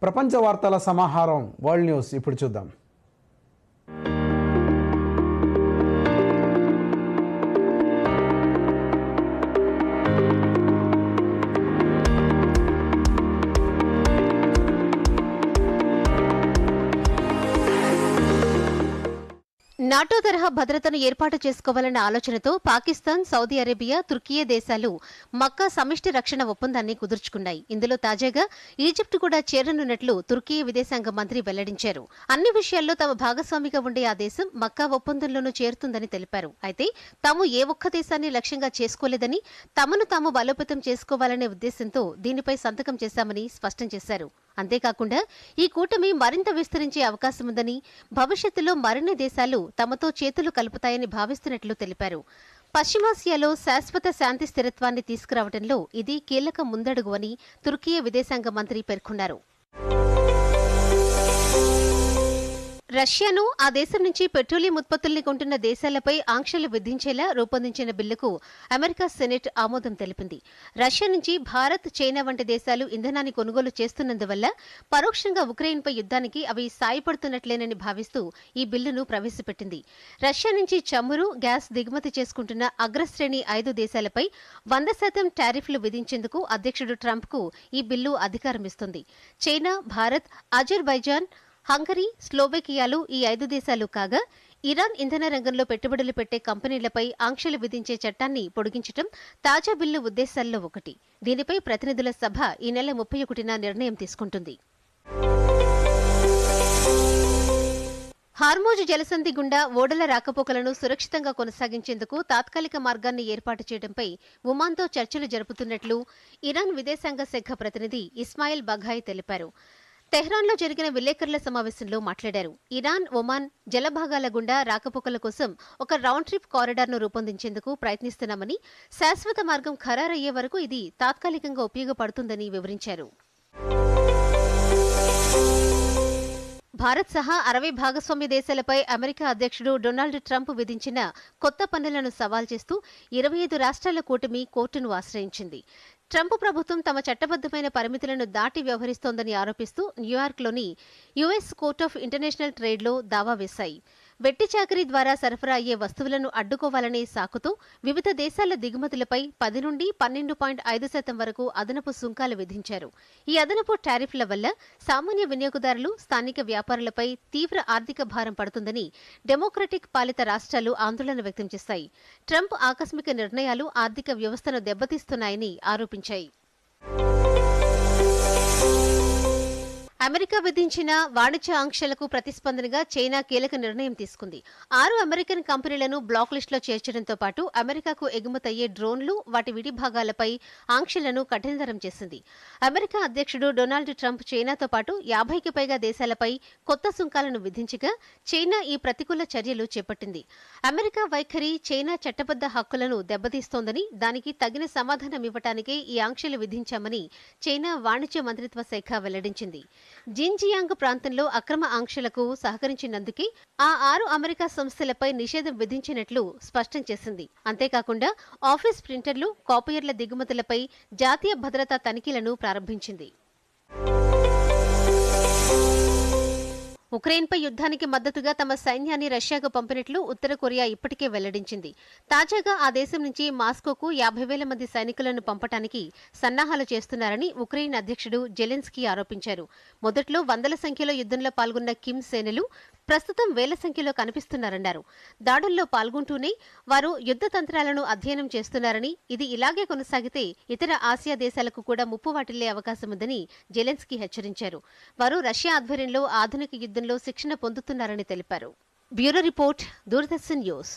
ప్రపంచ వార్తల సమాహారం వరల్డ్ న్యూస్ ఇప్పుడు చూద్దాం. నాటో తరహా భద్రతను ఏర్పాటు చేసుకోవాలన్న ఆలోచనతో పాకిస్తాన్, సౌదీ అరేబియా, తుర్కియే దేశాలు మక్కా సమిష్టి రక్షణ ఒప్పందాన్ని కుదుర్చుకున్నాయి. ఇందులో తాజాగా ఈజిప్ట్ కూడా చేరనున్నట్లు తుర్కీ విదేశాంగ మంత్రి వెల్లడించారు. అన్ని విషయాల్లో తమ భాగస్వామిగా ఉండే ఆ దేశం మక్కా ఒప్పందంలోనూ చేరుతుందని తెలిపారు. అయితే తాము ఏ ఒక్క దేశాన్ని లక్ష్యంగా చేసుకోలేదని, తమను తాము బలోపేతం చేసుకోవాలనే ఉద్దేశంతో దీనిపై సంతకం చేశామని స్పష్టం చేశారు. అంతేకాకుండా ఈ కూటమి మరింత విస్తరించే అవకాశముందని, భవిష్యత్తులో మరిన్ని దేశాలు తమతో చేతులు కలుపుతాయని భావిస్తున్నట్లు తెలిపారు. పశ్చిమాసియాలో శాశ్వత శాంతి స్థిరత్వాన్ని తీసుకురావడంలో ఇది కీలక ముందడుగు అని తుర్కీ విదేశాంగ మంత్రి పేర్కొన్నారు. రష్యాను ఆ దేశం నుంచి పెట్రోలియం ఉత్పత్తుల్ని కొంటున్న దేశాలపై ఆంక్షలు విధించేలా రూపొందించిన బిల్లుకు అమెరికా సెనెట్ ఆమోదం తెలిపింది. రష్యా నుంచి భారత్, చైనా వంటి దేశాలు ఇంధనాన్ని కొనుగోలు చేస్తున్నందువల్ల పరోక్షంగా ఉక్రెయిన్పై యుద్ధానికి అవి సాయపడుతున్నట్లేనని భావిస్తూ ఈ బిల్లును ప్రవేశపెట్టింది. రష్యా నుంచి చమురు, గ్యాస్ దిగుమతి చేసుకుంటున్న అగ్రశ్రేణి 5 దేశాలపై 100% టారిఫ్లు విధించేందుకు అధ్యక్షుడు ట్రంప్కు ఈ బిల్లు అధికారమిస్తుంది. చైనా, భారత్, అజర్బైజాన్, హంగరీ, స్లోవేకియాలు ఈ 5 దేశాలు కాగా, ఇరాన్ ఇంధన రంగంలో పెట్టుబడులు పెట్టే కంపెనీలపై ఆంక్షలు విధించే చట్టాన్ని పొడిగించడం తాజా బిల్లు ఉద్దేశాల్లో ఒకటి. దీనిపై ప్రతినిధుల సభ ఈ నెల 31న నిర్ణయం తీసుకుంటుంది. హార్మోజ్ జలసంధి గుండా ఓడల రాకపోకలను సురక్షితంగా కొనసాగించేందుకు తాత్కాలిక మార్గాన్ని ఏర్పాటు చేయడంపై ఒమాన్తో చర్చలు జరుపుతున్నట్లు ఇరాన్ విదేశాంగ శాఖ ప్రతినిధి ఇస్మాయిల్ బఘాయ్ తెలిపారు. తెహ్రాన్లో జరిగిన విలేకరుల సమావేశంలో మాట్లాడారు. ఇరాన్, ఒమాన్ జలభాగాల గుండా రాకపోకల కోసం ఒక రౌండ్ ట్రిప్ కారిడార్ను రూపొందించేందుకు ప్రయత్నిస్తున్నామని, శాశ్వత మార్గం ఖరారయ్యే వరకు ఇది తాత్కాలికంగా ఉపయోగపడుతుందని వివరించారు. భారత్ సహా 60 భాగస్వామ్య దేశాలపై అమెరికా అధ్యక్షుడు డొనాల్డ్ ట్రంప్ విధించిన కొత్త పన్నులను సవాల్ చేస్తూ 25 రాష్ట్రాల కూటమి కోర్టును ఆశ్రయించింది. ట్రంప్ ప్రభుత్వం తమ చట్టబద్దమైన పరిమితులను దాటి వ్యవహరిస్తోందని ఆరోపిస్తూ న్యూయార్క్లోని యుఎస్ కోర్ట్ ఆఫ్ ఇంటర్నేషనల్ ట్రేడ్లో దావా వేశాయి. వెట్టి చాకరీ ద్వారా సరఫరా అయ్యే వస్తువులను అడ్డుకోవాలనే సాకుతో వివిధ దేశాల దిగుమతులపై 10 నుండి 12.5% వరకు అదనపు సుంకాలు విధించారు. ఈ అదనపు టారిఫ్ల వల్ల సామాన్య వినియోగదారులు, స్థానిక వ్యాపారులపై తీవ్ర ఆర్థిక భారం పడుతుందని డెమోక్రటిక్ పాలిత రాష్ట్రాలు ఆందోళన వ్యక్తం చేశాయి. ట్రంప్ ఆకస్మిక నిర్ణయాలు ఆర్థిక వ్యవస్థను దెబ్బతీస్తున్నాయని ఆరోపించాయి. అమెరికా విధించిన వాణిజ్య ఆంక్షలకు ప్రతిస్పందనగా చైనా కీలక నిర్ణయం తీసుకుంది. 6 అమెరికన్ కంపెనీలను బ్లాక్ లిస్టులో చేర్చడంతో పాటు అమెరికాకు ఎగుమతయ్యే డ్రోన్లు, వాటి విడి భాగాలపై ఆంక్షలను కఠినతరం చేసింది. అమెరికా అధ్యక్షుడు డొనాల్డ్ ట్రంప్ చైనాతో పాటు 50కి పైగా దేశాలపై కొత్త సుంకాలను విధించగా, చైనా ఈ ప్రతికూల చర్యలు చేపట్టింది. అమెరికా వైఖరి చైనా చట్టబద్ద హక్కులను దెబ్బతీస్తోందని, దానికి తగిన సమాధానమివ్వటానికే ఈ ఆంక్షలు విధించామని చైనా వాణిజ్య మంత్రిత్వ శాఖ వెల్లడించింది. జిన్జియాంగ్ ప్రాంతంలో అక్రమ ఆంక్షలకు సహకరించినందుకే ఆ 6 అమెరికా సంస్థలపై నిషేధం విధించినట్లు స్పష్టం చేసింది. అంతేకాకుండా ఆఫీస్ ప్రింటర్లు, కాపీయర్ల దిగుమతులపై జాతీయ భద్రతా తనిఖీలను ప్రారంభించింది. ఉక్రెయిన్పై యుద్ధానికి మద్దతుగా తమ సైన్యాన్ని రష్యాకు పంపినట్లు ఉత్తర కొరియా ఇప్పటికే వెల్లడించింది. తాజాగా ఆ దేశం నుంచి మాస్కోకు 50,000 మంది సైనికులను పంపటానికి సన్నాహాలు చేస్తున్నారని ఉక్రెయిన్ అధ్యక్షుడు జెలెన్స్కీ ఆరోపించారు. మొదట్లో వందల సంఖ్యలో యుద్ధంలో పాల్గొన్న కిమ్ సేనలు ప్రస్తుతం వేల సంఖ్యలో కనిపిస్తున్నారన్నారు. దాడుల్లో పాల్గొంటూనే వారు యుద్ధ తంత్రాలను అధ్యయనం చేస్తున్నారని, ఇది ఇలాగే కొనసాగితే ఇతర ఆసియా దేశాలకు కూడా ముప్పు వాటిల్లే అవకాశముందని జెలెన్స్కీ హెచ్చరించారు. వారు రష్యా ఆధ్వర్యంలో ఆధునిక యుద్ధంలో శిక్షణ పొందుతున్నారని తెలిపారు. Bureau report, Doordarshan news.